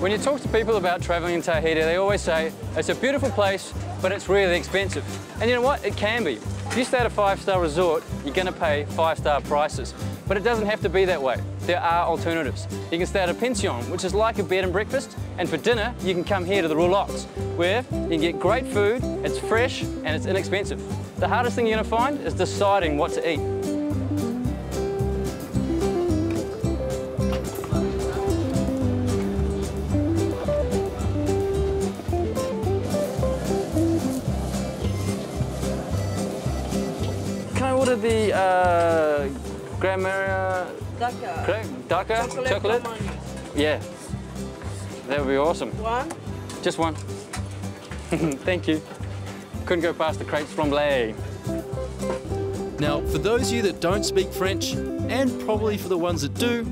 When you talk to people about traveling in Tahiti, they always say, it's a beautiful place, but it's really expensive. And you know what? It can be. If you stay at a 5-star resort, you're going to pay 5-star prices. But it doesn't have to be that way. There are alternatives. You can stay at a pension, which is like a bed and breakfast, and for dinner, you can come here to the roulottes, where you can get great food, it's fresh, and it's inexpensive. The hardest thing you're going to find is deciding what to eat. Can I order the Grandma Daka chocolate? Yeah, that would be awesome. One? Just one. Thank you. Couldn't go past the crepes flambé. Now, for those of you that don't speak French, and probably for the ones that do,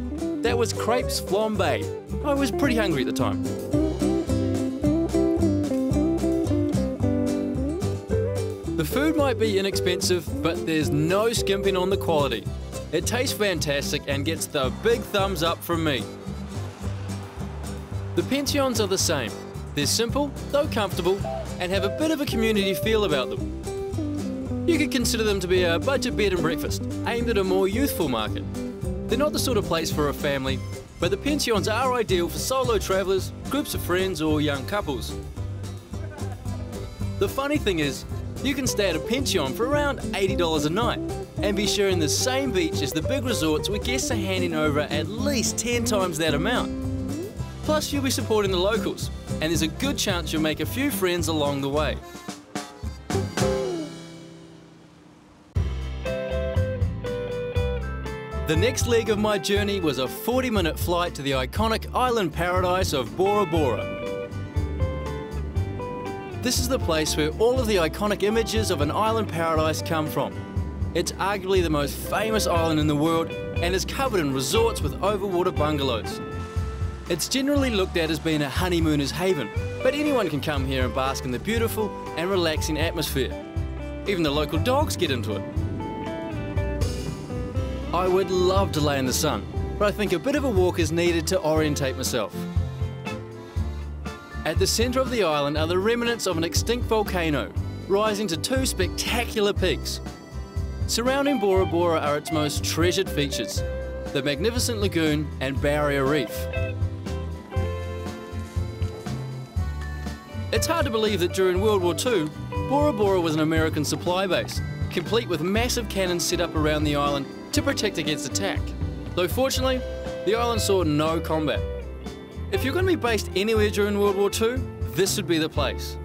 that was crepes flambé. I was pretty hungry at the time. The food might be inexpensive, but there's no skimping on the quality. It tastes fantastic and gets the big thumbs up from me. The pensions are the same. They're simple, though comfortable, and have a bit of a community feel about them. You could consider them to be a budget bed and breakfast, aimed at a more youthful market. They're not the sort of place for a family, but the pensions are ideal for solo travellers, groups of friends, or young couples. The funny thing is, you can stay at a pension for around $80 a night and be sharing the same beach as the big resorts where guests are handing over at least 10 times that amount. Plus, you'll be supporting the locals, and there's a good chance you'll make a few friends along the way. The next leg of my journey was a 40-minute flight to the iconic island paradise of Bora Bora. This is the place where all of the iconic images of an island paradise come from. It's arguably the most famous island in the world and is covered in resorts with overwater bungalows. It's generally looked at as being a honeymooner's haven, but anyone can come here and bask in the beautiful and relaxing atmosphere. Even the local dogs get into it. I would love to lay in the sun, but I think a bit of a walk is needed to orientate myself. At the centre of the island are the remnants of an extinct volcano, rising to 2 spectacular peaks. Surrounding Bora Bora are its most treasured features, the magnificent lagoon and barrier reef. It's hard to believe that during World War II, Bora Bora was an American supply base, complete with massive cannons set up around the island to protect against attack. Though fortunately, the island saw no combat. If you're going to be based anywhere during World War II, this would be the place.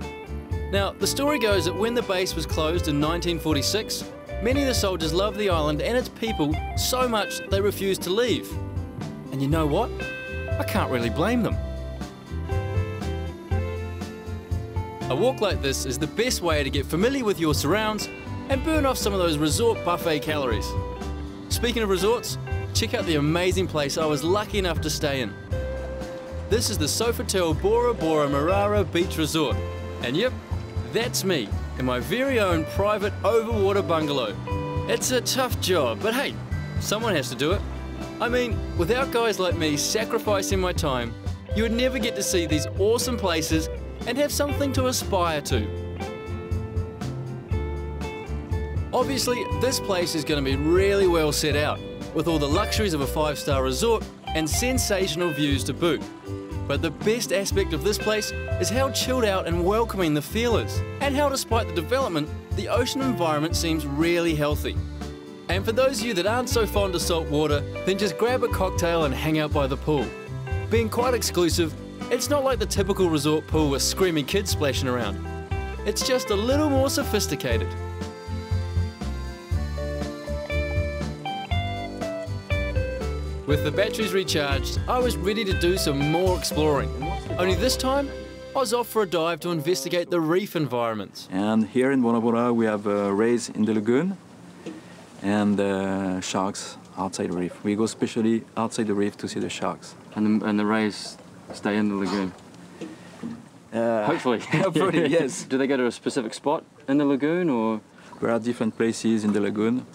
Now, the story goes that when the base was closed in 1946, many of the soldiers loved the island and its people so much they refused to leave. And you know what? I can't really blame them. A walk like this is the best way to get familiar with your surrounds and burn off some of those resort buffet calories. Speaking of resorts, check out the amazing place I was lucky enough to stay in. This is the Sofitel Bora Bora Marara Beach Resort. And yep, that's me in my very own private overwater bungalow. It's a tough job, but hey, someone has to do it. I mean, without guys like me sacrificing my time, you would never get to see these awesome places and have something to aspire to. Obviously, this place is going to be really well set out, with all the luxuries of a 5-star resort and sensational views to boot. But the best aspect of this place is how chilled out and welcoming the feel is, and how despite the development, the ocean environment seems really healthy. And for those of you that aren't so fond of salt water, then just grab a cocktail and hang out by the pool. Being quite exclusive, it's not like the typical resort pool with screaming kids splashing around. It's just a little more sophisticated. With the batteries recharged, I was ready to do some more exploring. Only this time, I was off for a dive to investigate the reef environments. And here in Bora Bora we have rays in the lagoon and sharks outside the reef. We go especially outside the reef to see the sharks. And the rays stay in the lagoon? Hopefully. Hopefully, yes. Do they go to a specific spot in the lagoon, or? There are different places in the lagoon.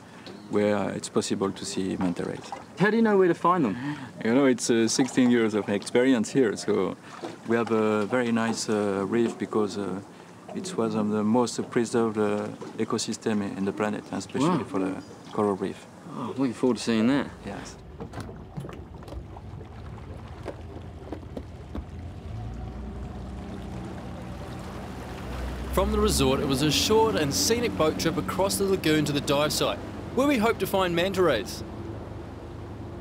where it's possible to see manta rays. How do you know where to find them? You know, it's 16 years of experience here, so we have a very nice reef because it's one of the most preserved ecosystem in the planet, especially for the coral reef. Oh, looking forward to seeing that. Yes. From the resort, it was a short and scenic boat trip across the lagoon to the dive site, where we hoped to find manta rays.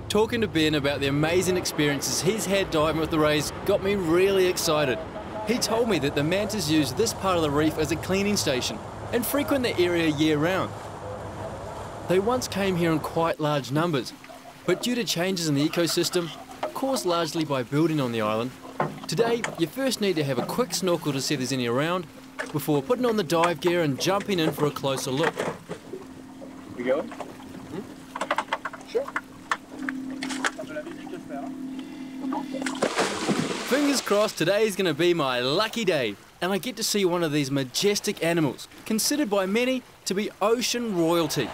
Talking to Ben about the amazing experiences he's had diving with the rays got me really excited. He told me that the mantas use this part of the reef as a cleaning station and frequent the area year-round. They once came here in quite large numbers, but due to changes in the ecosystem, caused largely by building on the island, today you first need to have a quick snorkel to see if there's any around, before putting on the dive gear and jumping in for a closer look. We going? Sure. Fingers crossed today's going to be my lucky day and I get to see one of these majestic animals, considered by many to be ocean royalty.